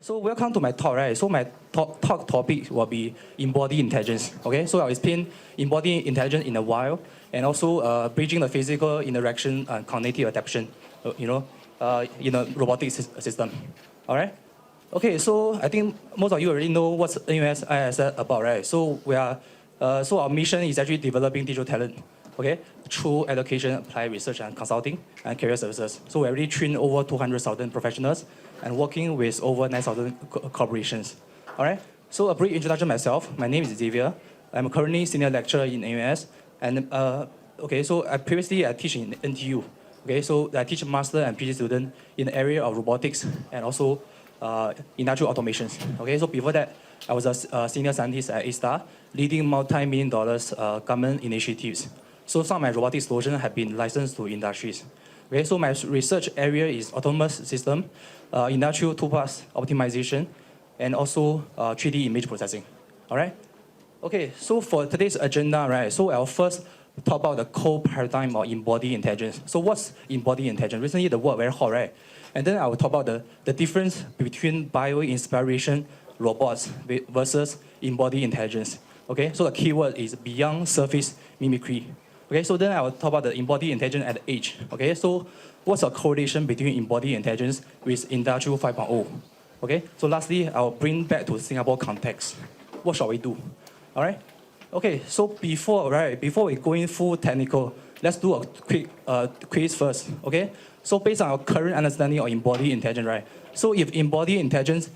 So welcome to my talk, right? So my talk topic will be embodied intelligence. Okay, so I'll explain embodied intelligence in a while, and also bridging the physical interaction and cognitive adaptation, in a robotic system. All right. Okay, so I think most of you already know what's NUS-ISS about, right? So so our mission is actually developing digital talent, okay, through education, applied research, and consulting, and career services. So we already trained over 200,000 professionals and working with over 9,000 corporations. All right. So a brief introduction myself. My name is Xavier. I'm currently senior lecturer in NUS, and so I teach in NTU. Okay, so I teach master and PhD students in the area of robotics and also industrial automations. Okay, so before that, I was a senior scientist at A-Star, leading multi-million dollars government initiatives. So some of my robotic solutions have been licensed to industries. Okay, so my research area is autonomous system, industrial toolpath optimization, and also 3D image processing. All right. Okay, so for today's agenda, right? So I'll first talk about the core paradigm of embodied intelligence. So what's embodied intelligence? Recently, the word very hot, right? And then I will talk about the difference between bio-inspiration robots versus embodied intelligence. Okay, so the keyword is beyond surface mimicry. Okay, so then I will talk about the embodied intelligence at the edge. Okay, so what's the correlation between embodied intelligence with Industrial 5.0? Okay, so lastly, I'll bring back to Singapore context. What shall we do? All right. Okay, so before we go in full technical, let's do a quick quiz first. Okay, so based on our current understanding of embodied intelligence, right? So if embodied intelligence,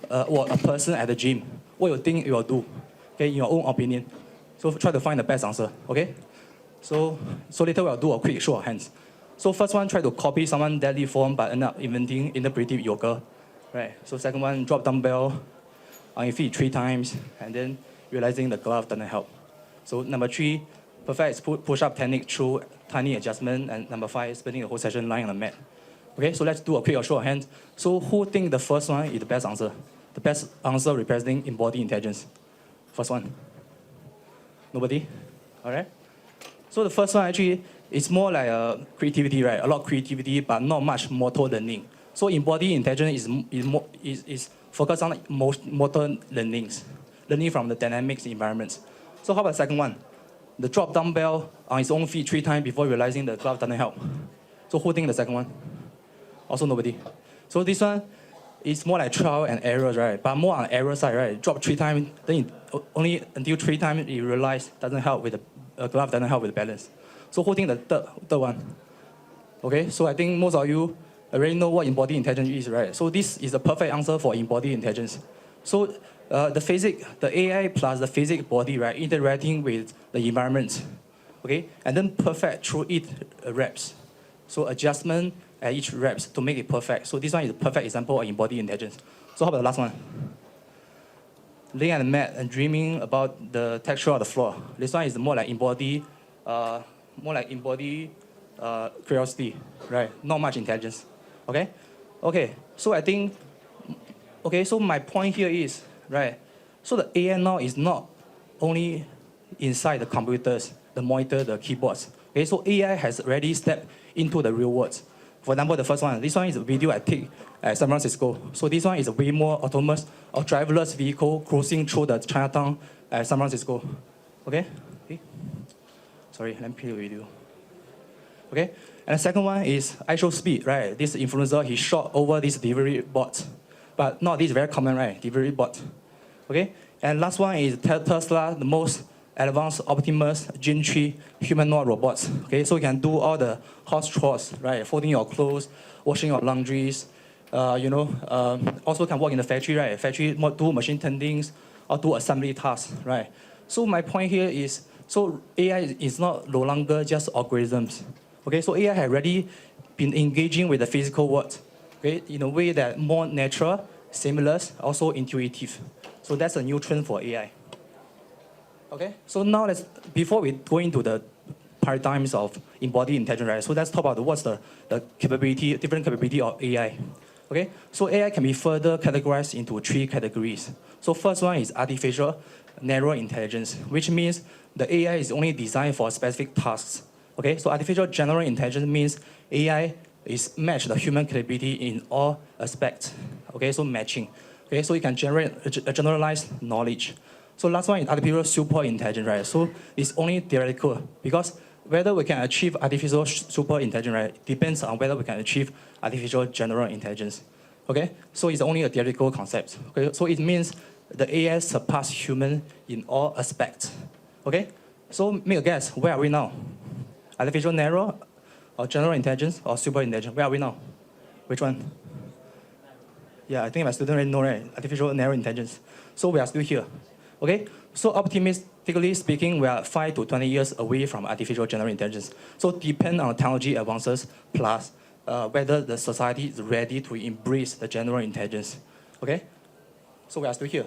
or a person at the gym, what you think it will do? Okay, in your own opinion. So try to find the best answer. Okay. So later we'll do a quick show of hands. So first one, try to copy someone's deadly form but end up inventing interpretive yoga. Right. So second one, drop dumbbell on your feet 3 times and then realizing the glove doesn't help. So number 3, perfect push-up technique through tiny adjustment, and number 5, spending the whole session lying on the mat. Okay, so let's do a quick show of hands. So who think the first one is the best answer? The best answer representing embodied intelligence. First one. Nobody? All right. So the first one actually is more like creativity, right? A lot of creativity, but not much motor learning. So embodied intelligence is focused on motor learnings, learning from the dynamics environments. So how about the second one? The drop dumbbell on his own feet 3 times before realizing the glove doesn't help. So who think the second one? Also nobody. So this one is more like trial and errors, right? But more on error side, right? Drop 3 times, then only until 3 times you realize doesn't help with the glove doesn't help with the balance. So who think the third one? Okay, so I think most of you already know what embodied intelligence is, right? So this is the perfect answer for embodied intelligence. So the AI plus the physics body, right, interacting with the environment, okay, and then perfect through each reps. So adjustment at each reps to make it perfect. So this one is a perfect example of embodied intelligence. So how about the last one? Laying on the mat and dreaming about the texture of the floor. This one is more like embodied curiosity, right? Not much intelligence. Okay? Okay, so I think, so my point here is, right, so the AI now is not only inside the computers, the monitor, the keyboards. Okay, so AI has already stepped into the real world. For example, the first one, this one is a video I take at San Francisco. So this one is a way more autonomous or driverless vehicle cruising through the Chinatown at San Francisco. Okay? Sorry, let me play the video. Okay? And the second one is ISO speed, right? This influencer, he shot over this delivery bot. But not this very common, right? Delivery bot. Okay? And last one is Tesla, the most advanced Optimus Gen 3 humanoid robots. Okay, so you can do all the house chores, right? Folding your clothes, washing your laundries, also can work in the factory, right? Factory do machine tendings or do assembly tasks, right? So my point here is, so AI is no longer just algorithms. Okay, so AI has already been engaging with the physical world, okay, in a way that more natural, seamless, also intuitive. So that's a new trend for AI. Okay, so now before we go into the paradigms of embodied intelligence, right? So let's talk about what's the different capability of AI. Okay, so AI can be further categorized into 3 categories. So first one is artificial narrow intelligence, which means the AI is only designed for specific tasks. Okay, so artificial general intelligence means AI is match the human capability in all aspects. Okay, so matching. Okay, so you can generate a generalized knowledge. So last one is artificial super intelligence, right? So it's only theoretical because whether we can achieve artificial super intelligence, right, depends on whether we can achieve artificial general intelligence. Okay, so it's only a theoretical concept. Okay, so it means the AI surpass human in all aspects. Okay, so make a guess, where are we now? Artificial narrow, or general intelligence, or super intelligence? Where are we now? Which one? Yeah, I think my student already know, right? Artificial narrow intelligence. So we are still here. Okay, so optimistically speaking, we are 5 to 20 years away from artificial general intelligence. So depend on technology advances plus whether the society is ready to embrace the general intelligence. Okay, so we are still here.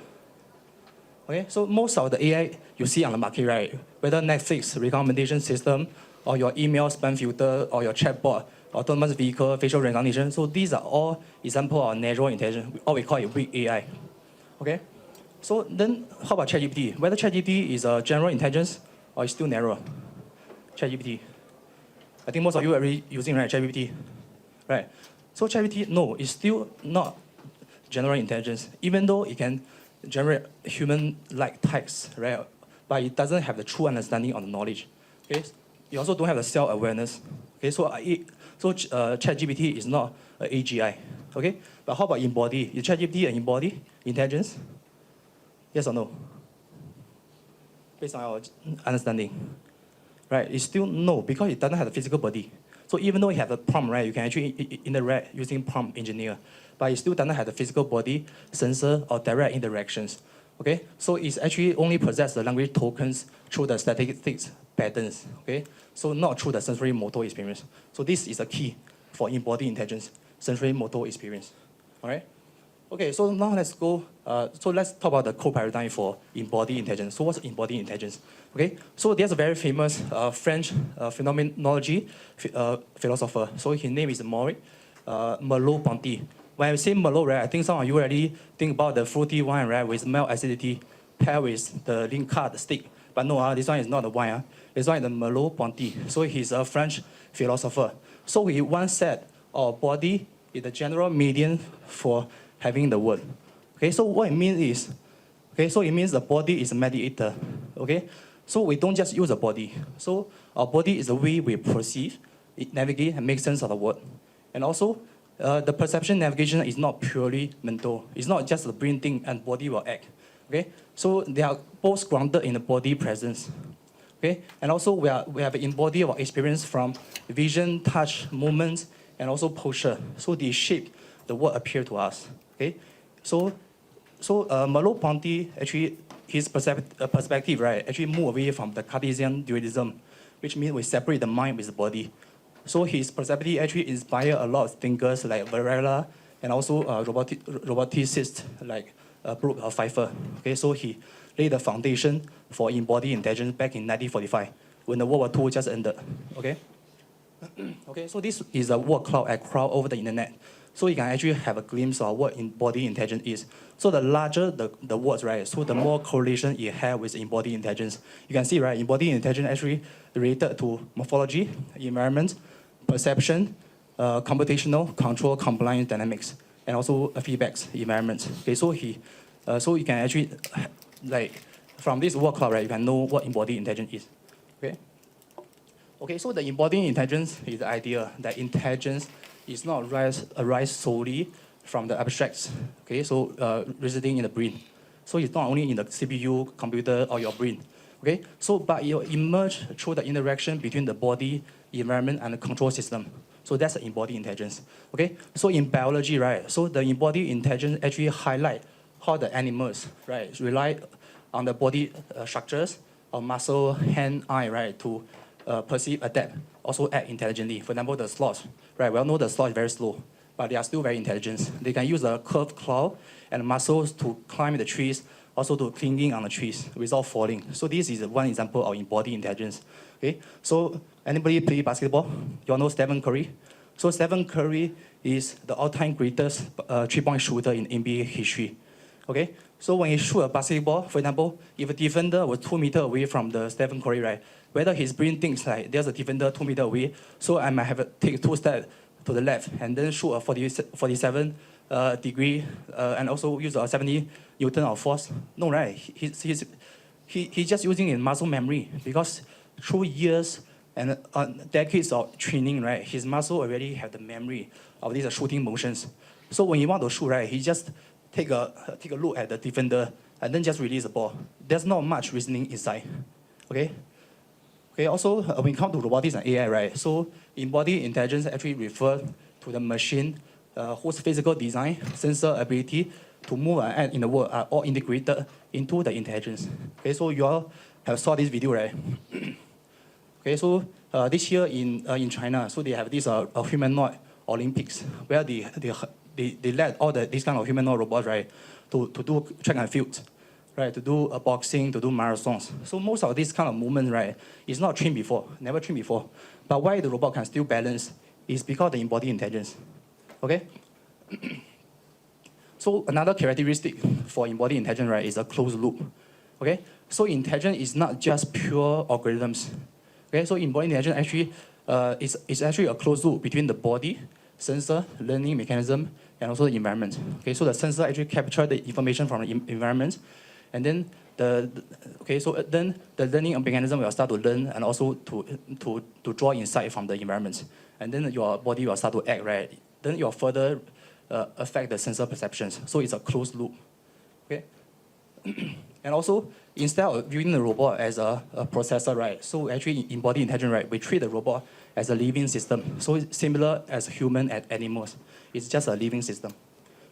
Okay, so most of the AI you see on the market, right? Whether Netflix recommendation system, or your email spam filter, or your chatbot, autonomous vehicle, facial recognition. So these are all examples of natural intelligence, or we call it weak AI. Okay, so then how about ChatGPT? Whether ChatGPT is a general intelligence or is still narrow? ChatGPT. I think most of you are already using, right, ChatGPT, right? So ChatGPT, no, it's still not general intelligence, even though it can generate human-like text, right? But it doesn't have the true understanding of the knowledge. Okay, you also don't have the self-awareness. Okay, so ChatGPT is not an AGI. Okay, but how about embody? Is ChatGPT an embody intelligence? Yes or no? Based on our understanding, right? It's still no because it doesn't have a physical body. So even though you have a prompt, right, you can actually interact using prompt engineer, but it still doesn't have the physical body, sensor, or direct interactions. Okay, so it's actually only possess the language tokens through the statistics patterns. Okay, so not through the sensorimotor experience. So this is a key for embodied intelligence, sensorimotor experience. All right. Okay, so now let's go. So let's talk about the core paradigm for embodied intelligence. So what's embodied intelligence? Okay, so there's a very famous French phenomenology philosopher. So his name is Maurice Merleau-Ponty. When I say Merlot, right, I think some of you already think about the fruity wine, right, with mild acidity paired with the Lincard stick. But no, this one is not the wine. This one is the Merleau-Ponty. So he's a French philosopher. So he once said, our body is the general medium for having the word. Okay, so what it means is, okay, so it means the body is a mediator. Okay, so we don't just use the body. So our body is the way we perceive, navigate, and make sense of the world. And also, the perception navigation is not purely mental. It's not just the brain thing and body will act. Okay, so they are both grounded in the body presence. Okay, and also we have embodied our experience from vision, touch, movements, and also posture. So they shape the world appear to us. Okay, so Merleau-Ponty actually his perspective, right, actually move away from the Cartesian dualism, which means we separate the mind with the body. So his perspective actually inspired a lot of thinkers like Varela and also roboticists like Brooke Pfeiffer. Okay, so he laid the foundation for embodied intelligence back in 1945 when the World War II just ended. Okay. Okay, so this is a word cloud I crowd over the internet. So you can actually have a glimpse of what embodied intelligence is. So the larger the words, right, so the more correlation it has with embodied intelligence. You can see, right, embodied intelligence actually related to morphology, environment, perception, computational, control, compliance, dynamics, and also feedbacks, environment. Okay, so so you can actually, like, from this word cloud, right, you can know what embodied intelligence is. Okay. Okay, so the embodied intelligence is the idea that intelligence is not arise solely from the abstracts. Okay, so residing in the brain. So it's not only in the CPU, computer, or your brain. Okay, so but it emerge through the interaction between the body, environment, and the control system. So that's the embodied intelligence. Okay, so in biology, right, so the embodied intelligence actually highlight how the animals, right, rely on the body structures of muscle, hand, eye, right, to perceive, adapt, also act intelligently. For example, the sloth, right, we all know the sloth is very slow, but they are still very intelligent. They can use the curved claw and muscles to climb the trees, also to clinging on the trees without falling. So this is one example of embodied intelligence. Okay, so anybody play basketball? You all know Stephen Curry? So Stephen Curry is the all-time greatest three-point shooter in NBA history. Okay, so when he shoot a basketball, for example, if a defender was 2 meters away from the Stephen Curry, right, whether his brain thinks like there's a defender 2 meters away, so I might have to take 2 steps to the left, and then shoot a 47 degree, and also use a 70 Newton of force. No, right? He's just using his muscle memory, because through years and decades of training, right, his muscle already have the memory of these shooting motions. So when you want to shoot, right, he just take a look at the defender and then just release the ball. There's not much reasoning inside. Okay. Okay. Also, when it comes to robotics and AI, right, so embodied intelligence actually refers to the machine whose physical design, sensor ability to move and act in the world are all integrated into the intelligence. Okay, so you all have saw this video, right? Okay, so this year in China, so they have this humanoid Olympics where they let all these kind of humanoid robots, right, to do track and field, right, to do boxing, to do marathons. So most of these kind of movements, right, is not trained before, never trained before. But why the robot can still balance is because of the embodied intelligence. Okay. So another characteristic for embodied intelligence, right, is a closed loop. Okay. So intelligence is not just pure algorithms. Okay. So embodied intelligence actually is actually a closed loop between the body, sensor, learning mechanism, and also the environment. Okay. So the sensor actually capture the information from the environment, and then then the learning mechanism will start to learn and also to draw insight from the environment, and then your body will start to act, right. Then it will further affect the sensor perceptions. So it's a closed loop. Okay. And also, instead of viewing the robot as a processor, right, so actually in embodied intelligence, right, we treat the robot as a living system. So it's similar as human and animals. It's just a living system.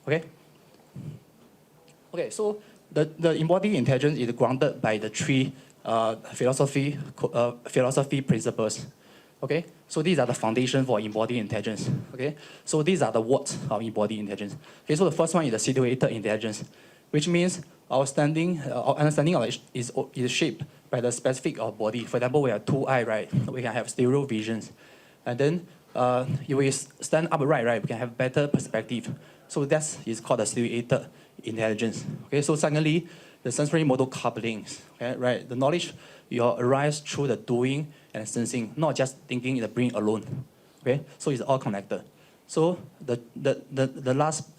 Okay. Okay. So the embodied intelligence is grounded by the three philosophy principles. Okay, so these are the foundation for embodied intelligence. Okay, so these are the words of embodied intelligence. Okay, so the first one is the situated intelligence, which means our understanding of it is shaped by the specific of body. For example, we have two eyes, right? We can have stereo visions, and then if we stand upright, right, we can have better perspective. So that is called the situated intelligence. Okay, so secondly, the sensorimotor couplings. Okay, right, the knowledge will arise through the doing and sensing, not just thinking in the brain alone. Okay, so it's all connected. So the last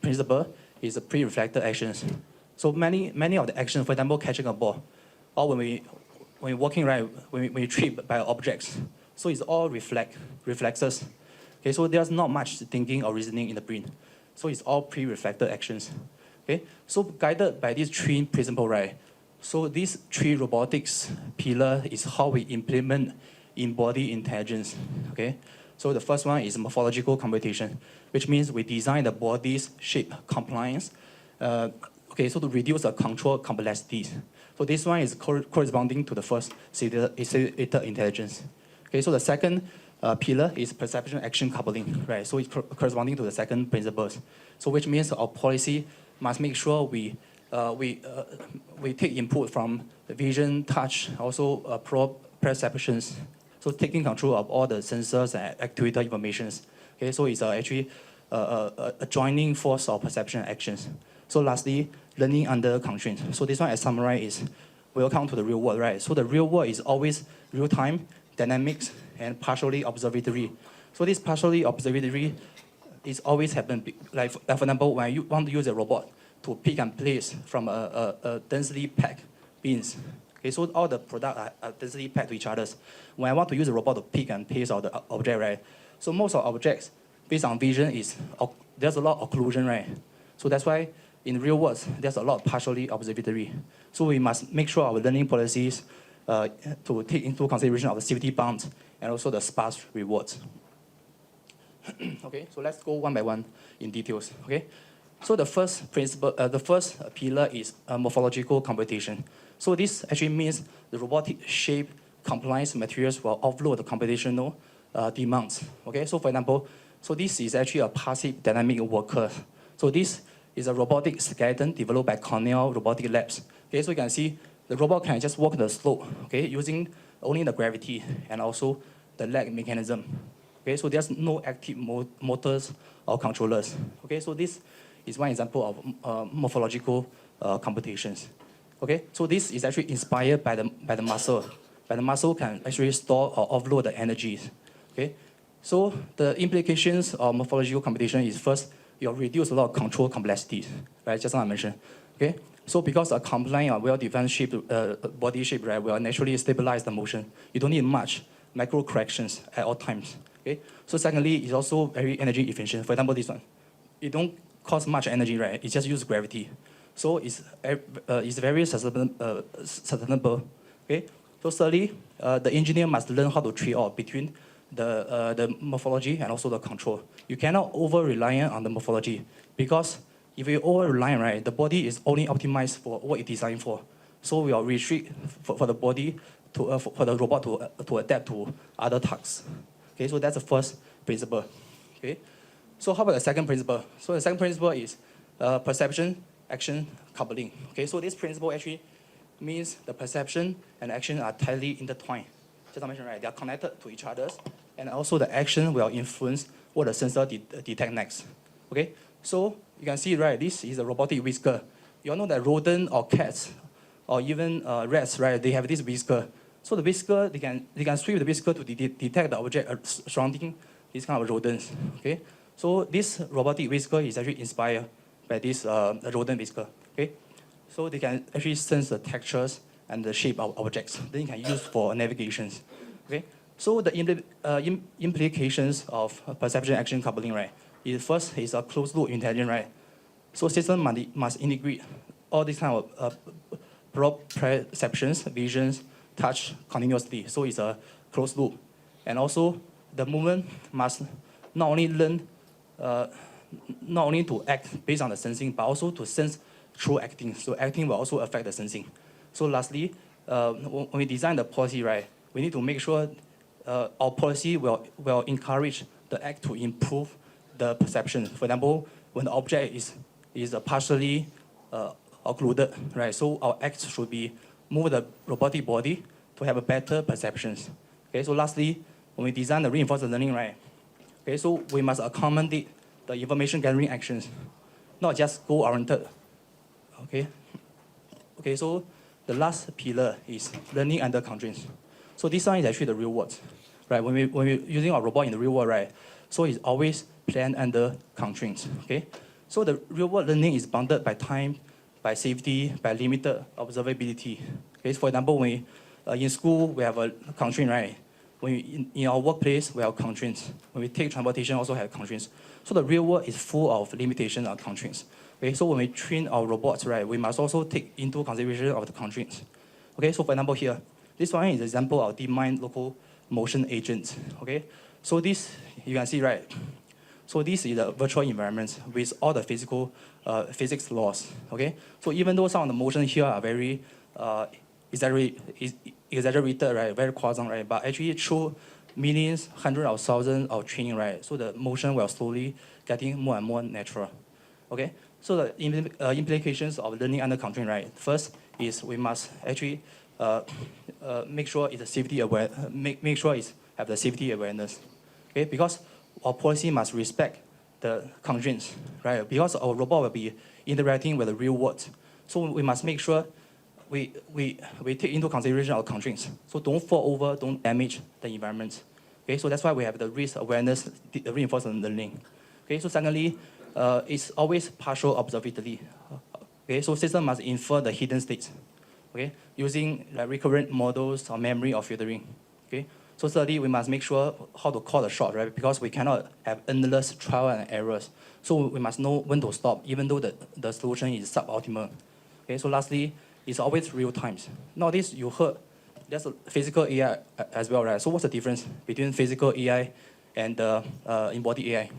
principle is the pre-reflected actions. So many of the actions, for example, catching a ball, or when we're walking, right, when we trip by objects, so it's all reflexes. Okay, so there's not much thinking or reasoning in the brain. So it's all pre-reflected actions. Okay, so guided by these three principles, right? So these three robotics pillar is how we implement embodied intelligence. Okay, so the first one is morphological computation, which means we design the body's shape compliance. Okay, so to reduce the control complexities. So this one is corresponding to the first situated intelligence. Okay, so the second pillar is perception action coupling, right? So it's corresponding to the second principles. So which means our policy must make sure we take input from the vision, touch, also perceptions. So taking control of all the sensors and actuator informations. Okay, so it's actually a joining force of perception and actions. So lastly, learning under constraints. So this one, as summarized, is welcome to the real world, right? So the real world is always real time, dynamics, and partially observatory. So this partially observatory is always happen. Like for example, when you want to use a robot to pick and place from a densely packed bins. Okay, so all the products are densely packed to each other. When I want to use a robot to pick and place all the object, right? So most of objects, based on vision, there's a lot of occlusion, right? So that's why in real world, there's a lot of partially observatory. So we must make sure our learning policies to take into consideration of the safety bounds and also the sparse rewards. Okay, so let's go one by one in details. Okay, so the first principle, the first pillar is morphological computation. So this actually means the robotic shape compliance materials will offload the computational demands. Okay, so for example, so this is actually a passive dynamic worker. So this is a robotic skeleton developed by Cornell Robotic Labs. Okay, so you can see the robot can just walk the slope, okay, using only the gravity and also the leg mechanism. Okay, so there's no active motors or controllers. Okay, so this is one example of morphological computations. Okay, so this is actually inspired by the muscle. But the muscle can actually store or offload the energies. Okay, So the implications of morphological computation is first, you reduce a lot of control complexities, right? Just like I mentioned, okay? So because a compliant or well-defined shape, body shape, right, will naturally stabilize the motion. You don't need much macro corrections at all times, okay? So secondly, it's also very energy efficient. For example, this one. It don't cost much energy, right? It just uses gravity. So it's very sustainable, okay? So thirdly, the engineer must learn how to trade off between the morphology and also the control. You cannot over-reliant on the morphology because if you over-reliant, right, the body is only optimized for what it's designed for. So we will restrict for the body, for the robot to adapt to other tasks. Okay, so that's the first principle. Okay, so how about the second principle? So the second principle is perception, action, coupling. Okay, so this principle actually means the perception and action are tightly intertwined. Just I mentioned, right, they are connected to each other, and also the action will influence what the sensor detect next. Okay, so you can see, right, this is a robotic whisker. You all know that rodent or cats or even rats, right, they have this whisker. So the whisker, they can sweep the whisker to detect the object surrounding these kind of rodents. Okay, so this robotic whisker is actually inspired by this rodent whisker. Okay, so they can actually sense the textures and the shape of objects. Then you can use for navigations. Okay, so the implications of perception action coupling, right? First is a closed loop intelligence, right? So system must integrate all these kind of perceptions, visions, touch continuously. So it's a closed loop. And also the movement must not only learn, not only to act based on the sensing, but also to sense through acting. So acting will also affect the sensing. So lastly, when we design the policy, right, we need to make sure our policy will encourage the act to improve the perception. For example, when the object is partially occluded, right? So our act should be move the robotic body to have a better perceptions. Okay, so lastly, when we design the reinforced learning, right? Okay, so we must accommodate the information gathering actions, not just goal-oriented. Okay. Okay, so the last pillar is learning under constraints. So this one is actually the real world, right? When we're using our robot in the real world, right? So it's always planned under constraints, okay? So the real world learning is bounded by time, by safety, by limited observability. Okay, so for example, when we, in school, we have a constraint, right? When we, in our workplace, we have constraints. When we take transportation, also have constraints. So the real world is full of limitations and constraints. Okay, so when we train our robots, right, we must also take into consideration of the constraints. Okay, so for example here, this one is an example of DeepMind local motion agents. Okay, so this, you can see, right? So this is a virtual environment with all the physics laws. Okay, so even though some of the motion here are very exaggerated, right, very quasi, right, but actually through millions, hundreds of thousands of training, right, so the motion will slowly getting more and more natural. Okay, so the implications of learning under constraint, right? First is we must actually make sure it's a safety aware, make sure it's have the safety awareness. Okay, because our policy must respect the constraints, right? Because our robot will be interacting with the real world, so we must make sure we take into consideration our constraints. So don't fall over, don't damage the environment. Okay, so that's why we have the risk awareness, the reinforced learning. Okay, so secondly, it's always partial observability. Okay, so system must infer the hidden states. Okay, using like recurrent models or memory or filtering. Okay, so thirdly, we must make sure how to call the shot, right? Because we cannot have endless trial and errors. So we must know when to stop, even though the solution is suboptimal. Okay, so lastly, it's always real times. Nowadays, you heard there's a physical AI as well, right? So what's the difference between physical AI and embodied AI?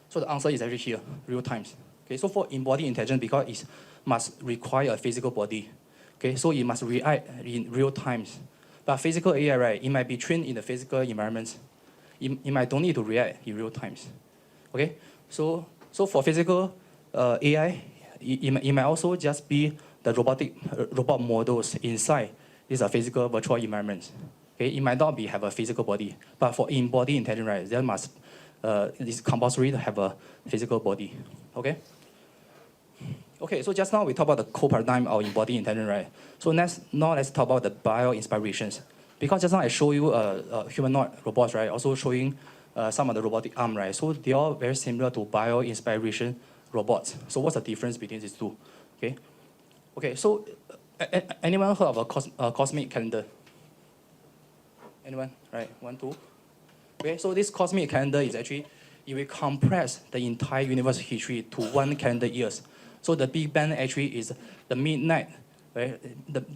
So the answer is actually here, real times. Okay, so for embodied intelligence, because it must require a physical body. Okay, so it must react in real times. But physical AI, right, it might be trained in the physical environments. It might don't need to react in real times. Okay, so for physical AI, it might also just be the robot models inside these are physical virtual environments. Okay, it might not have a physical body, but for embodied intelligence, right, there must it's compulsory to have a physical body. Okay. Okay, so just now we talked about the core paradigm of embodied intelligence, right? So now let's talk about the bio inspirations. because just now I show you humanoid robots, right? Also showing some of the robotic arm, right? So they are very similar to bio-inspiration robots. So what's the difference between these two? Okay. Okay. So anyone heard of a cosmic calendar? Anyone? Right. 1, 2. Okay. So this cosmic calendar is actually, it will compress the entire universe history to 1 calendar years. So the Big Bang actually is the midnight, right?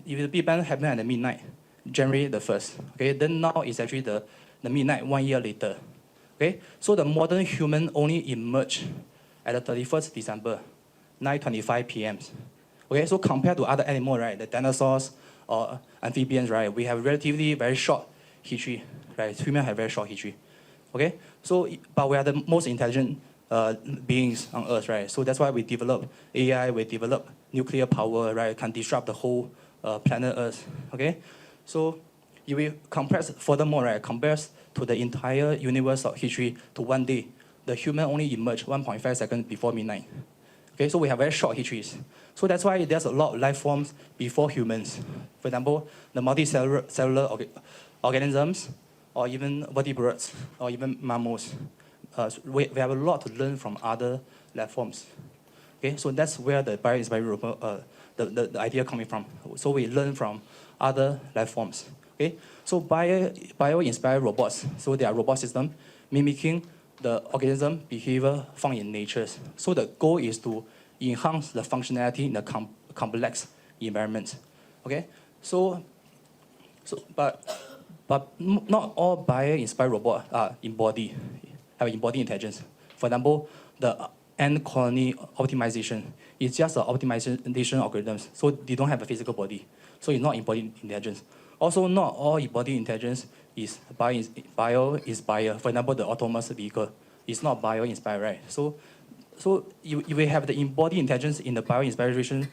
If the Big Bang happened at the midnight, January the 1st, okay, then now it's actually the midnight 1 year later, okay? So the modern human only emerged at the 31st December, 9:25 p.m. Okay, so compared to other animals, right, the dinosaurs or amphibians, right, we have relatively very short history, right? Humans have very short history, okay? So, but we are the most intelligent beings on Earth, right? So that's why we develop AI, we develop nuclear power, right? Can disrupt the whole planet Earth, okay? So if we compress furthermore, right, compares to the entire universe of history to 1 day, the human only emerged 1.5 seconds before midnight. Okay, so we have very short histories. So that's why there's a lot of life forms before humans. For example, the multicellular organisms, or even vertebrates, or even mammals. We have a lot to learn from other life forms. Okay, so that's where the bio-inspired robot, the idea coming from. So we learn from other life forms. Okay, so bio-inspired robots. So they are robot systems mimicking the organism behavior found in nature. So the goal is to enhance the functionality in the complex environment. Okay, but not all bio-inspired robots have embodied intelligence. For example, the ant colony optimization is just an optimization algorithms, so they don't have a physical body. So it's not embodied intelligence. Also, not all embodied intelligence is bio-inspired. For example, the autonomous vehicle is not bio-inspired, right? So you will have the embodied intelligence in the bio-inspiration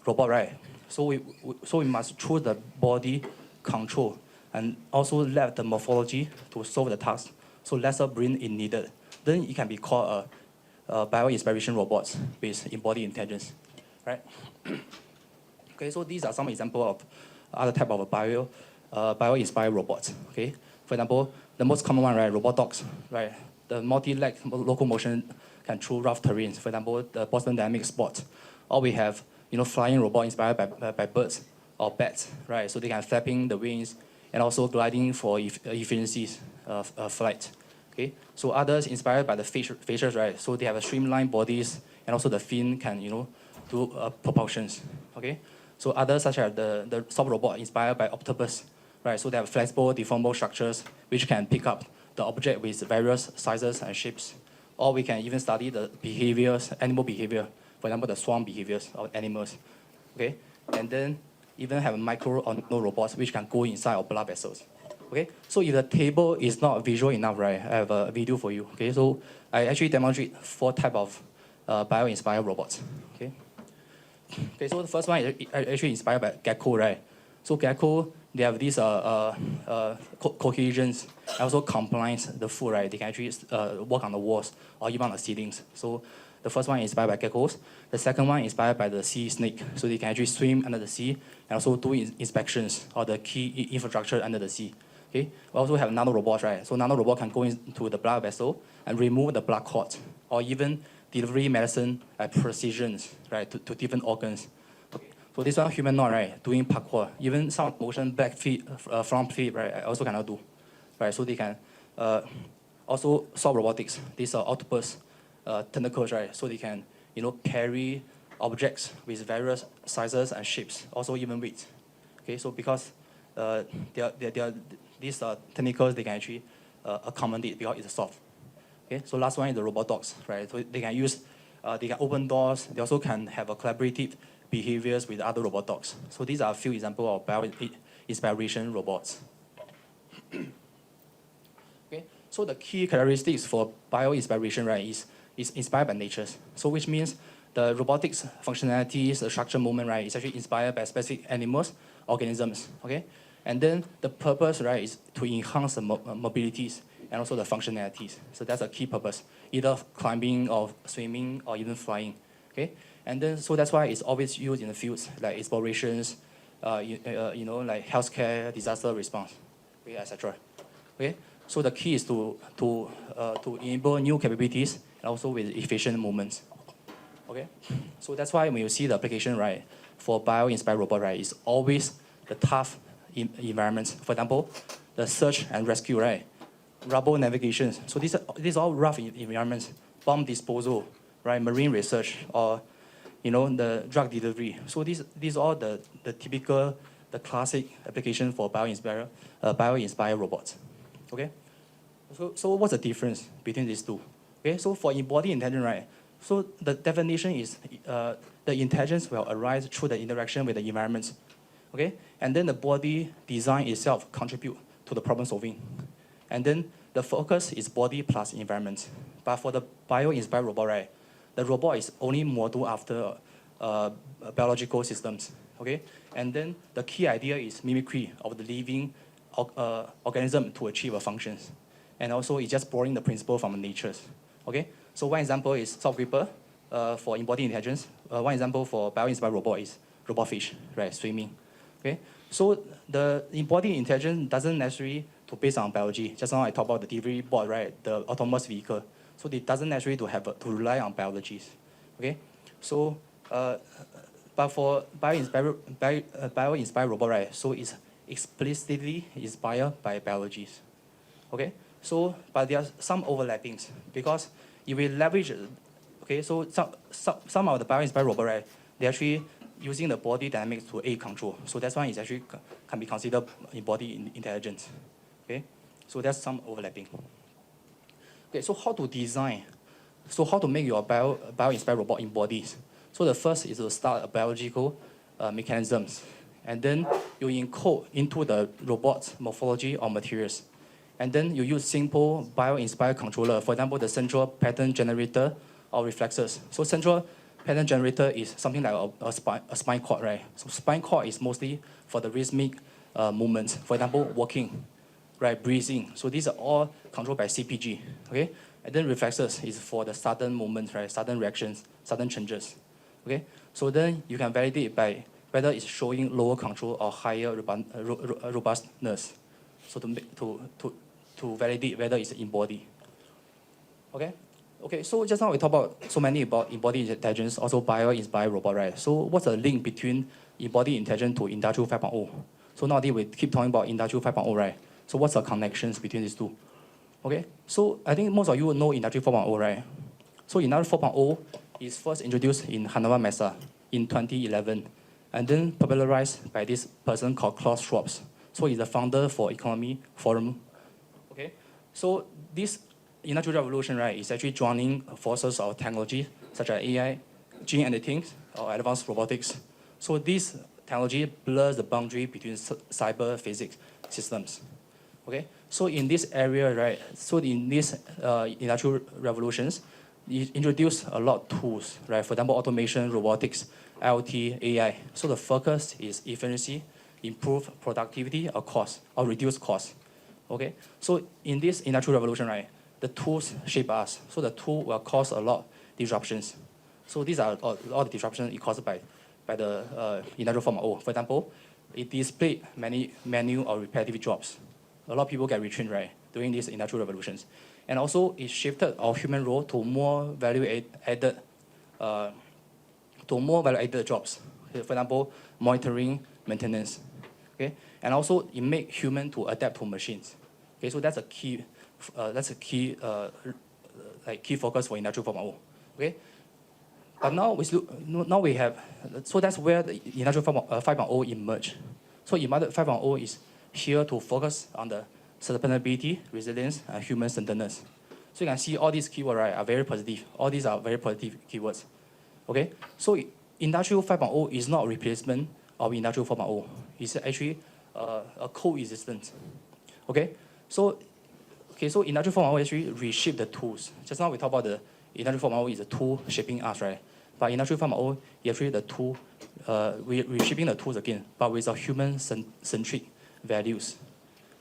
robot, right? So we must choose the body control and also let the morphology to solve the task. So lesser brain is needed. Then it can be called a bio-inspiration robots with embodied intelligence, right? Okay, so these are some examples of other type of bio-inspired robots. Okay, for example, the most common one, right, robotics, right? The multi-leg locomotion can through rough terrains. For example, the Boston Dynamics sport. Or we have, flying robot inspired by birds or bats, right? So they can flapping the wings and also gliding for efficiencies of flight. Okay, so others inspired by the facials, right? So they have a streamlined bodies and also the fin can, do propulsions. Okay, so others such as the soft robot inspired by octopus, right? So they have flexible, deformable structures which can pick up the object with various sizes and shapes. Or we can even study the behaviors, animal behavior, for example, the swarm behaviors of animals. Okay, and then even have micro or nano robots which can go inside of blood vessels. Okay, so if the table is not visual enough, right, I have a video for you. Okay, so I actually demonstrate 4 types of bio-inspired robots. Okay. Okay, so the first one is actually inspired by gecko, right? So gecko, they have this cohesions, and also compliance the food, right? They can actually walk on the walls or even on the ceilings. So the first one is inspired by geckos. The second one is inspired by the sea snake. So they can actually swim under the sea and also do inspections of the key infrastructure under the sea. Okay. We also have nano robots, right? So nano robot can go into the blood vessel and remove the blood clot, or even delivery medicine at precisions, right, to different organs. Okay. So this one humanoid, right, doing parkour, even some motion back flip, front flip, right, I also cannot do, right? So they can also solve robotics. These are octopus tentacles, right? So they can, carry objects with various sizes and shapes, also even weight. Okay, so because these tentacles, they can actually accommodate because it's soft. Okay, so last one is the robot dogs, right? So they can open doors. They also can have a collaborative behaviors with other robot dogs. So these are a few examples of bio-inspiration robots. Okay, so the key characteristics for bio-inspiration, right, is inspired by nature. So which means the robotics functionalities, the structure movement, right, is actually inspired by specific animals, organisms. Okay, and then the purpose, right, is to enhance the mobilities and also the functionalities. So that's a key purpose, either climbing or swimming or even flying. Okay, and then so that's why it's always used in the fields like explorations, like healthcare, disaster response. okay, etc. Okay, so the key is to enable new capabilities and also with efficient movements. Okay, so that's why when you see the application, right, for bio-inspired robot, right, it's always the tough environments. For example, the search and rescue, right, rubber navigation. So these are all rough environments. Bomb disposal, right, marine research, or the drug delivery. So these are all the typical, the classic application for bio-inspired robots. Okay. So what's the difference between these two? Okay. So for embodied intelligence, right? So the definition is the intelligence will arise through the interaction with the environment. Okay. And then the body design itself contribute to the problem solving. And then the focus is body plus environment. But for the bio-inspired robot, right, the robot is only modeled after biological systems. Okay? And then the key idea is mimicry of the living organism to achieve a functions. And also it's just borrowing the principle from nature. Okay? So one example is soft gripper for embodied intelligence. One example for bio-inspired robot is robot fish, right, swimming. Okay? So the embodied intelligence doesn't necessarily to based on biology. Just now I talked about the delivery bot, right, the autonomous vehicle. So it doesn't necessarily to rely on biologies. Okay? So, but for bio-inspired robot, right, so it's explicitly inspired by biologies. Okay? So, but there are some overlappings because if we leverage, okay, so some of the bio-inspired robot, right, they're actually using the body dynamics to aid control. So that's why it's actually can be considered embodied intelligence. Okay? So that's some overlapping. Okay, so how to design? So how to make your bio-inspired robot embodied? So the first is to start a biological mechanisms. And then you encode into the robot's morphology or materials. And then you use simple bio-inspired controller, for example, the central pattern generator or reflexes. So central pattern generator is something like a spine cord, right? So spine cord is mostly for the rhythmic movements. For example, walking, right, breathing. So these are all controlled by CPG, okay? And then reflexes is for the sudden movements, right, sudden reactions, sudden changes, okay? So then you can validate by whether it's showing lower control or higher robustness. So to validate whether it's embodied, okay? Okay, so just now we talked about so many about embodied intelligence, also bio-inspired robot, right? So what's the link between embodied intelligence to Industrial 5.0? So nowadays we keep talking about Industrial 5.0, right? So what's the connections between these two? Okay, so I think most of you know Industrial 4.0, right? So Industrial 4.0 is first introduced in Hannover Messe in 2011, and then popularized by this person called Klaus Schwab. So he's the founder for Economy Forum. Okay, so this Industrial Revolution, right, is actually joining forces of technology such as AI, gene editing, or advanced robotics. So this technology blurs the boundary between cyber physics systems. Okay, so in this area, right, so in these industrial revolutions, it introduced a lot of tools, right? For example, automation, robotics, IoT, AI. So the focus is efficiency, improve productivity or cost, or reduce cost. Okay, so in this industrial revolution, right, the tools shape us. So the tool will cause a lot of disruptions. So these are all the disruptions caused by the industrial 4.0. For example, it displayed many manual or repetitive jobs. A lot of people get retrained, right, during these industrial revolutions. And also, it shifted our human role to more value-added jobs. For example, monitoring, maintenance. Okay, and also it make human to adapt to machines. Okay, so that's a key key focus for industrial 4.0. Okay, but now we have, so that's where the industrial 5.0 emerged. So industrial 5.0 is here to focus on the sustainability, resilience, and human centeredness. So you can see all these keywords, right, are very positive. All these are very positive keywords. Okay, so industrial 5.0 is not a replacement of industrial 4.0. It's actually a coexistence. Okay, so industrial 4.0 actually reshape the tools. Just now we talked about the industrial 4.0 is a tool shaping us, right? But industrial 5.0 is actually the tool, reshaping the tools again, but with a human-centric values.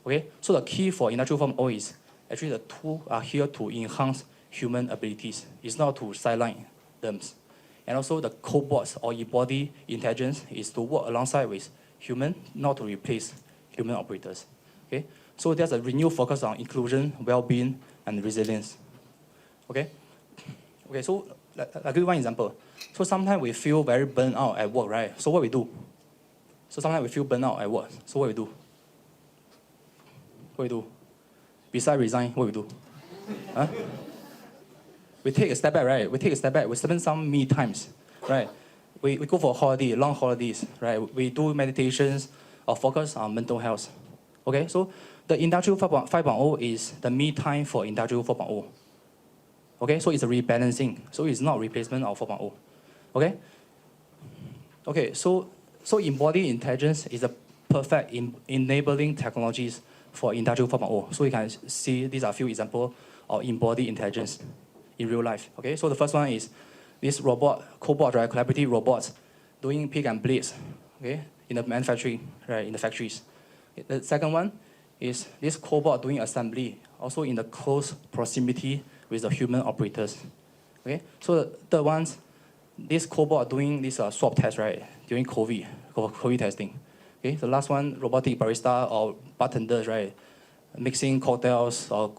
Okay, so the key for industrial 4.0 is actually the tools are here to enhance human abilities. It's not to sideline them. And also the cobots or embodied intelligence is to work alongside with human, not to replace human operators. Okay, So there's a renewed focus on inclusion, well-being, and resilience. Okay? Okay, so I'll give you one example. So sometimes we feel very burnt out at work, right? So what we do? So sometimes we feel burnt out at work. So what we do? What we do? Besides resign, what we do? Huh? We take a step back, right? We take a step back. We spend some me times, right? We go for a holiday, long holidays, right? We do meditations or focus on mental health. Okay, so the Industrial 5.0 is the me time for Industrial 4.0. Okay, so it's a rebalancing. So it's not replacement of 4.0. Okay? Okay, so embodied intelligence is a perfect enabling technologies for Industrial 4.0. So you can see these are a few examples of embodied intelligence in real life. Okay, so the first one is this robot, cobot, right, collaborative robots doing pick and blades, okay, in the manufacturing, right, in the factories. The second one is this cobot doing assembly, also in the close proximity with the human operators. Okay, so the third one, this cobot doing this swab test, right, during COVID testing. Okay, the last one, robotic barista or bartenders, right, mixing cocktails or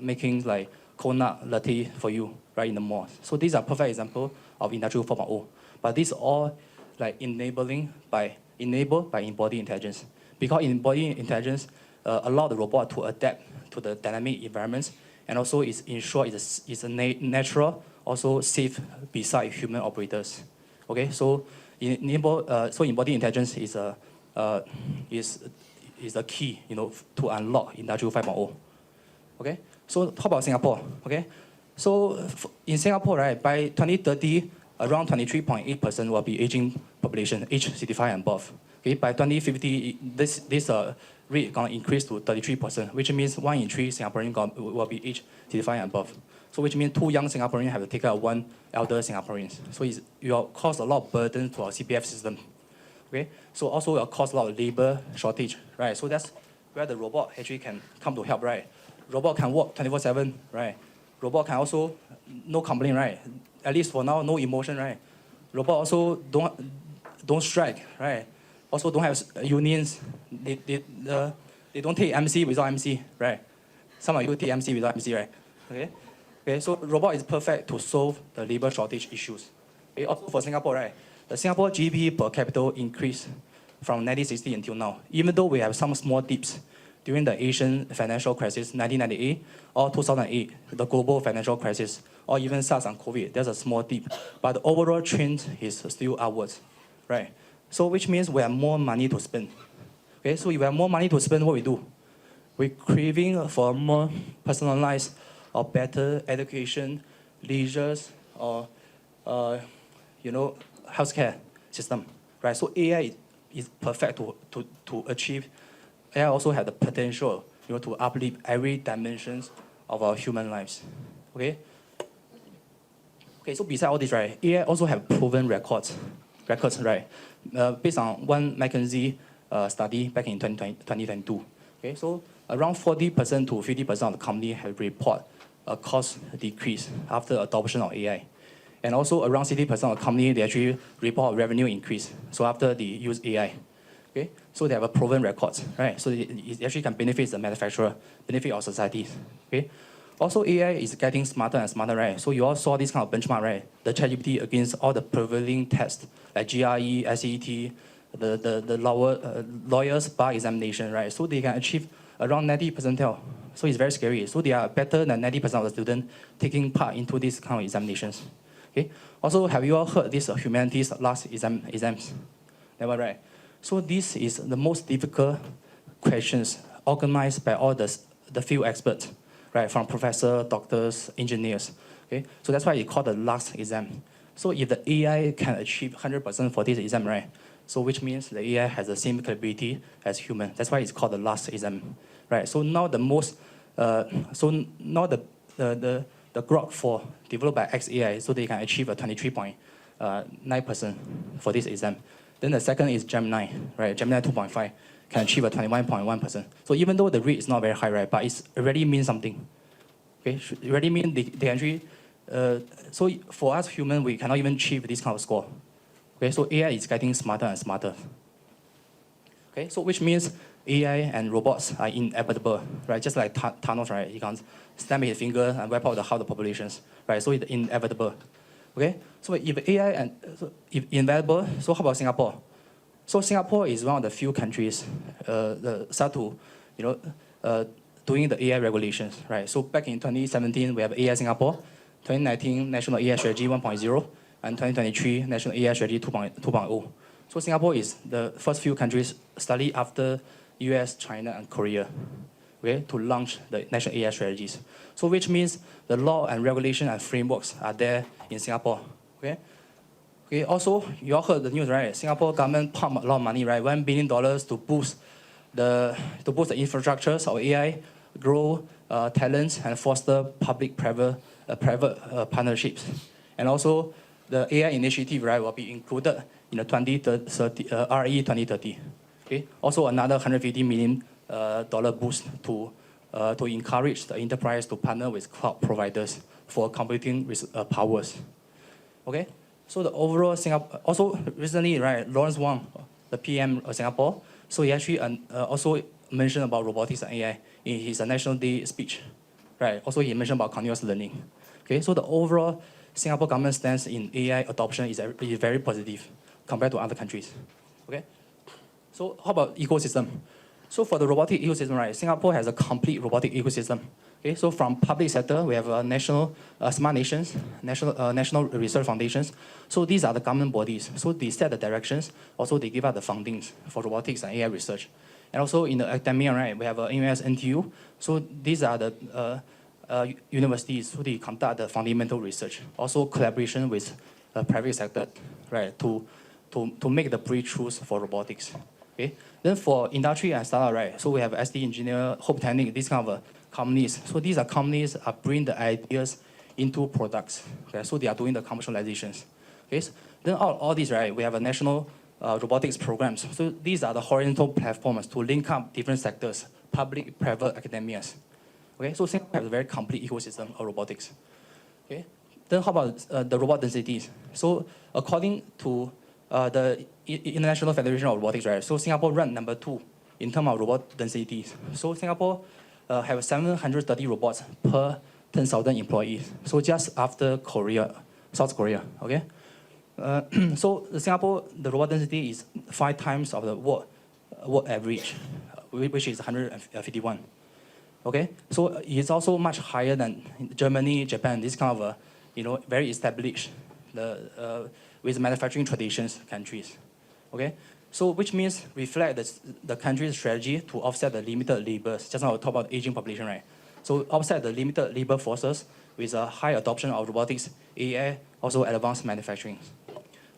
making like coconut latte for you, right, in the mall. So these are perfect examples of Industrial 4.0. But these all like enabled by embodied intelligence. Because embodied intelligence allow the robot to adapt to the dynamic environments, and also ensure it's a natural, also safe beside human operators. Okay, so embodied intelligence is a key, to unlock Industrial 5.0. Okay, so how about Singapore? Okay, so in Singapore, right, by 2030, around 23.8% will be aging population, age 65 and above. Okay, by 2050, this rate gonna increase to 33%, which means 1 in 3 Singaporeans will be age 65 and above. So which means 2 young Singaporeans have to take care of 1 elder Singaporean. So it will cause a lot of burden to our CPF system. Okay, so also it will cause a lot of labor shortage, right? So that's where the robot actually can come to help, right? Robot can work 24/7, right? Robot can also no complaint, right? At least for now, no emotion, right? Robot also don't strike, right? Also don't have unions. They don't take MC without MC, right? Some of you take MC without MC, right? Okay. Okay. So robot is perfect to solve the labor shortage issues. Okay. Also for Singapore, right? The Singapore GDP per capita increased from 1960 until now. Even though we have some small dips during the Asian financial crisis, 1998 or 2008, the global financial crisis, or even SARS and COVID, there's a small dip. But the overall trend is still upwards, right? So which means we have more money to spend. Okay, so if we have more money to spend, what we do? We're craving for more personalized or better education, leisures, or healthcare system, right? So AI is perfect to achieve. AI also has the potential, to uplift every dimensions of our human lives. Okay. Okay. So besides all this, right, AI also have proven records, right? Based on one McKinsey study back in 2022. Okay. So around 40% to 50% of the company have report a cost decrease after adoption of AI. And also around 60% of the company, they actually report a revenue increase. So after they use AI. Okay? So they have a proven records, right? So it actually can benefit the manufacturer, benefit our societies. Okay? Also, AI is getting smarter and smarter, right? So you all saw this kind of benchmark, right? The ChatGPT against all the prevailing tests like GRE, SAT, the lawyers bar examination, right? So they can achieve around 90 percentile. So it's very scary. So they are better than 90% of the students taking part into these kind of examinations. Okay. Also, have you all heard this humanities last exams? Never, right? So this is the most difficult questions organized by all the field experts, right? From professors, doctors, engineers. Okay. So that's why it's called the last exam. So if the AI can achieve 100% for this exam, right? So which means the AI has the same capability as human. That's why it's called the last exam, right? So now the Grok 4 developed by XAI, so they can achieve a 23.9% for this exam. Then the second is Gemini, right? Gemini 2.5 can achieve a 21.1%. So even though the rate is not very high, right, but it already means something. Okay, it already means they actually. So for us human, we cannot even achieve this kind of score. Okay, so AI is getting smarter and smarter. Okay, so which means AI and robots are inevitable, right? Just like Thanos, right? He can snap his finger and wipe out half the populations, right? So it's inevitable. Okay? So if AI and if inevitable, so how about Singapore? So Singapore is one of the few countries start to, doing the AI regulations, right? So back in 2017, we have AI Singapore, 2019 National AI Strategy 1.0, and 2023 National AI Strategy 2.0. So Singapore is the first few countries studied after US, China, and Korea, okay, to launch the national AI strategies. So which means the law and regulation and frameworks are there in Singapore, okay? Okay, also, you all heard the news, right? Singapore government pumped a lot of money, right? $1 billion to boost the infrastructures of AI, grow talents, and foster public-private partnerships. And also, the AI initiative, right, will be included in the RE 2030. Okay. Also, another $150 million boost to encourage the enterprise to partner with cloud providers for computing powers. Okay. So the overall Singapore, also recently, right, Lawrence Wong, the PM of Singapore, so he actually also mentioned about robotics and AI in his National Day speech, right? Also, he mentioned about continuous learning. Okay, so the overall Singapore government stance in AI adoption is very positive compared to other countries. Okay, so how about ecosystem? So for the robotic ecosystem, right, Singapore has a complete robotic ecosystem. Okay, so from public sector, we have national smart nations, national research foundations. So these are the government bodies. So they set the directions. Also, they give out the fundings for robotics and AI research. And also in the academia, right, we have NUS, NTU. So these are the universities. So they conduct the fundamental research. Also collaboration with private sector, right, to make the breakthroughs for robotics. Okay. Then for industry and startup, right, so we have SD Engineer, Hope Technic, these kind of companies. So these are companies that bring the ideas into products. Okay, so they are doing the commercializations. Okay, so then all these, right, we have a national robotics programs. So these are the horizontal platforms to link up different sectors, public, private, academias. Okay, so Singapore has a very complete ecosystem of robotics. Okay, then how about the robot densities? So according to the International Federation of Robotics, right, so Singapore ranked number 2 in terms of robot densities. So Singapore have 730 robots per 10,000 employees. So just after Korea, South Korea, okay? So Singapore, the robot density is 5 times of the world average, which is 151. Okay, so it's also much higher than Germany, Japan, this kind of very established with manufacturing traditions countries. Okay, so which means reflect the country's strategy to offset the limited labors. Just now I talked about aging population, right? So offset the limited labor forces with a high adoption of robotics, AI, also advanced manufacturing.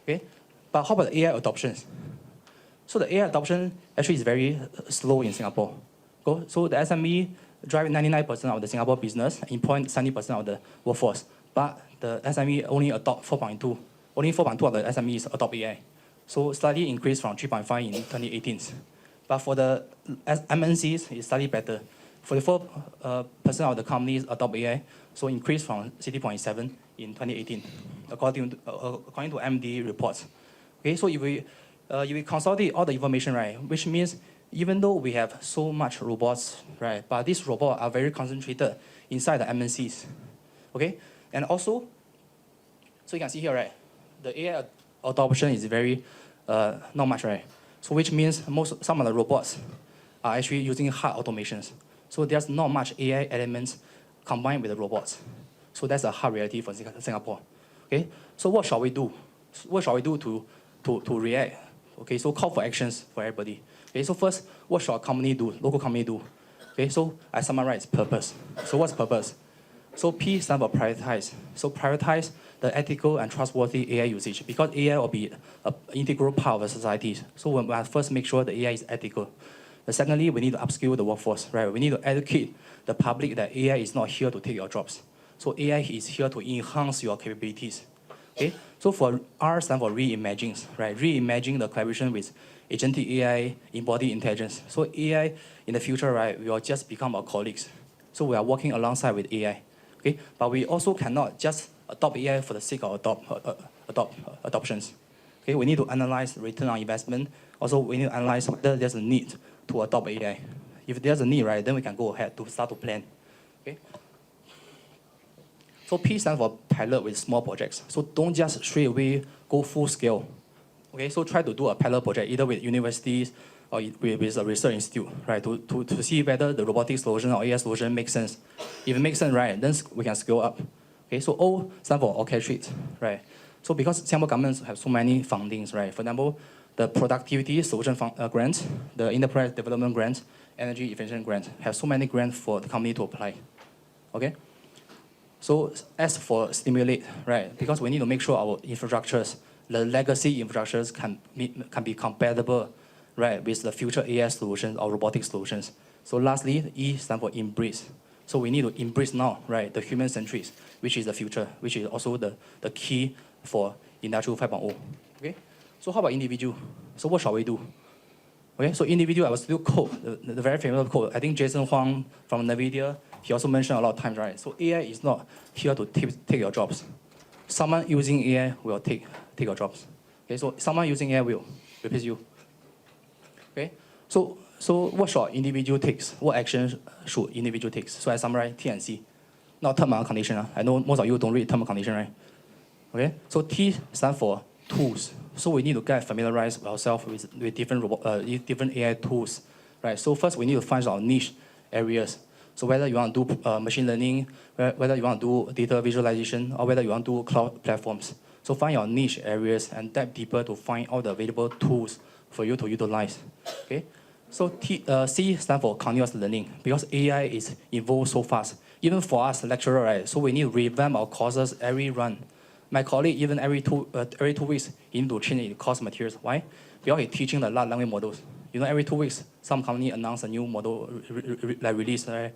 Okay, but how about the AI adoptions? So the AI adoption actually is very slow in Singapore. So the SME drive 99% of the Singapore business, employ 70% of the workforce. But the SME only adopt 4.2. Only 4.2 of the SMEs adopt AI. So slightly increased from 3.5 in 2018. But for the MNCs, it's slightly better. 44% of the companies adopt AI, so increased from 60.7 in 2018, according to MD reports. Okay, so if we consolidate all the information, right, which means even though we have so much robots, right, but these robots are very concentrated inside the MNCs. Okay, and also, so you can see here, right, the AI adoption is very not much, right? So which means some of the robots are actually using hard automations. So there's not much AI elements combined with the robots. So that's a hard reality for Singapore. Okay, so what shall we do? What shall we do to react? Okay, so call for actions for everybody. Okay, so first, what should a company do? Local company do? Okay, so I summarize purpose. So what's purpose? So P stands for prioritize. So prioritize the ethical and trustworthy AI usage because AI will be an integral part of the society. So we must first make sure the AI is ethical. But secondly, we need to upskill the workforce, right? We need to educate the public that AI is not here to take your jobs. So AI is here to enhance your capabilities. Okay? So for R stands for reimagine, right? Reimagine the collaboration with agentic AI, embodied intelligence. So AI in the future, right, will just become our colleagues. So we are working alongside with AI. Okay? But we also cannot just adopt AI for the sake of adoptions. Okay? We need to analyze return on investment. Also, we need to analyze whether there's a need to adopt AI. If there's a need, right, then we can go ahead to start to plan. Okay. So P stands for pilot with small projects. So don't just straight away go full scale. Okay, so try to do a pilot project either with universities or with a research institute, right, to see whether the robotic solution or AI solution makes sense. If it makes sense, right, then we can scale up. Okay, so O stands for orchestrate, right? So because Singapore governments have so many fundings, right? For example, the productivity solution grants, the enterprise development grants, energy efficient grants, have so many grants for the company to apply. Okay? So as for stimulate, right? Because we need to make sure our infrastructures, the legacy infrastructures can be compatible, right, with the future AI solutions or robotic solutions. So lastly, E stands for embrace. So we need to embrace now, right, the human centrics, which is the future, which is also the key for Industrial 5.0. Okay? So how about individual? So what shall we do? Okay, so individual, I will still quote the very famous quote. I think Jason Huang from NVIDIA, he also mentioned a lot of times, right? So AI is not here to take your jobs. Someone using AI will take your jobs. Okay, so someone using AI will replace you. Okay, so what should individual takes? What action should individual takes? So I summarize T and C. Not term and condition. I know most of you don't read term and condition, right? Okay, so T stands for tools. So we need to get familiarized ourselves with different AI tools, right? So first we need to find our niche areas. So whether you want to do machine learning, whether you want to do data visualization, or whether you want to do cloud platforms. So find your niche areas and dive deeper to find all the available tools for you to utilize. Okay. So C stands for continuous learning because AI is evolved so fast. Even for us lecturer, right? So we need to revamp our courses every run. My colleague, even every two weeks, he need to change the course materials. Why? Because he's teaching the large language models. You know, every 2 weeks, some company announce a new model release, right?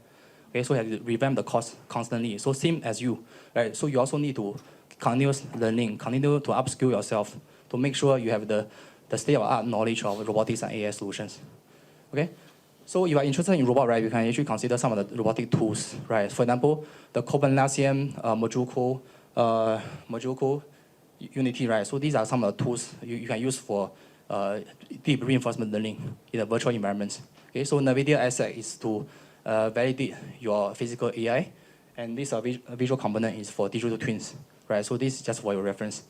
Okay, so you have to revamp the course constantly. So same as you, right? So you also need to continuous learning, continue to upskill yourself to make sure you have the state-of-the-art knowledge of robotics and AI solutions. Okay? So if you are interested in robot, right, you can actually consider some of the robotic tools, right? For example, the Copenhagen module code, Unity, right? So these are some of the tools you can use for deep reinforcement learning in a virtual environment. Okay, so NUS-ISS is to validate your physical AI, and this visual component is for digital twins, right? So this is just for your reference.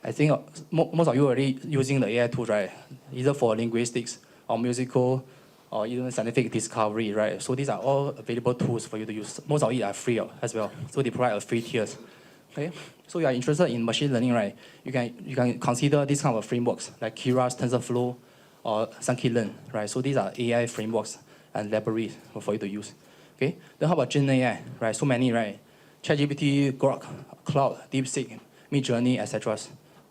I think most of you are already using the AI tools, right? Either for linguistics or musical or even scientific discovery, right? So these are all available tools for you to use. Most of it are free as well. So they provide a free tiers. Okay? So you are interested in machine learning, right? You can consider these kind of frameworks like Keras, TensorFlow, or Scikit-learn, right? So these are AI frameworks and libraries for you to use. Okay? Then how about Gen AI, right? So many, right? ChatGPT, Grok, Cloud, DeepSeek, Midjourney, etc.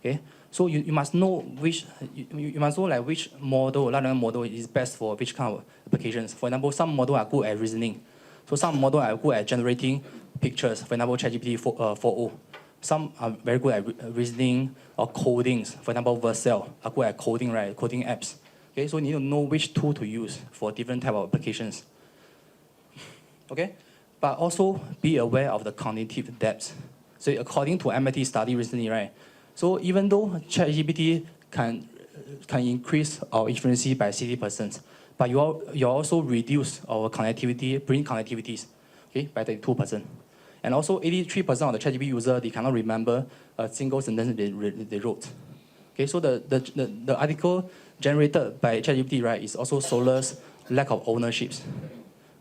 Okay? So you must know which which model, large language model is best for which kind of applications. For example, some models are good at reasoning. So some models are good at generating pictures. For example, ChatGPT 4.0. Some are very good at reasoning or codings. For example, Vercel are good at coding, right? Coding apps. Okay, so you need to know which tool to use for different type of applications. Okay, but also be aware of the cognitive depth. So according to MIT study recently, right? So even though ChatGPT can increase our efficiency by 60%, but you also reduce our connectivity, brain connectivities, okay, by 32%. And also 83% of the ChatGPT user, they cannot remember a single sentence they wrote. Okay, so the article generated by ChatGPT, right, is also soulless lack of ownerships.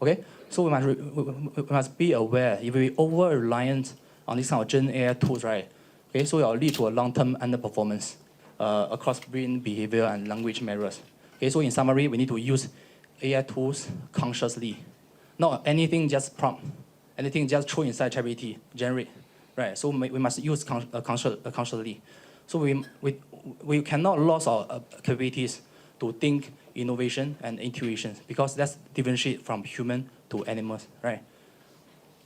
Okay, so we must be aware if we over-reliant on these kind of Gen AI tools, right? Okay, so it will lead to a long-term underperformance across brain behavior and language measures. Okay, so in summary, we need to use AI tools consciously. Not anything just prompt, anything just throw inside ChatGPT, generate, right? So we must use consciously. So we cannot lose our capabilities to think, innovation, and intuition because that's differentiate from human to animals, right?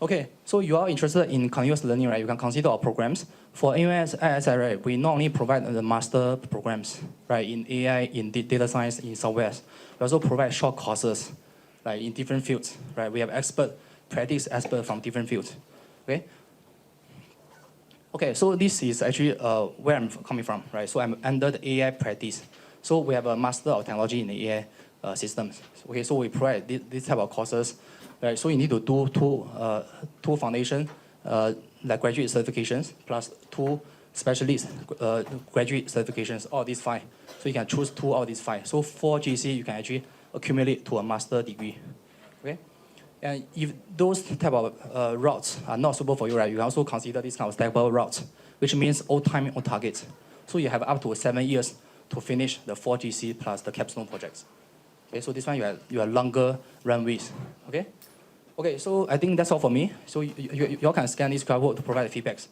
Okay, so you are interested in continuous learning, right? You can consider our programs. For NUS-ISS, right, we not only provide the master programs, right, in AI, in data science, in software. We also provide short courses, like in different fields, right? We have practice experts from different fields, okay? Okay, so this is actually where I'm coming from, right? So I'm under the AI practice. So we have a master of technology in the AI systems. Okay, so we provide this type of courses, right? So you need to do two foundation, like graduate certifications, plus two specialist graduate certifications. All these 5. So you can choose 2 out of these 5. So 4 GC you can actually accumulate to a master degree. Okay, and if those type of routes are not suitable for you, right, you can also consider this kind of stackable routes, which means all time on target. So you have up to 7 years to finish the 4 GC plus the capstone projects. Okay, so this one you have longer runways. Okay, so I think that's all for me. So you all can scan this QR code to provide the feedbacks.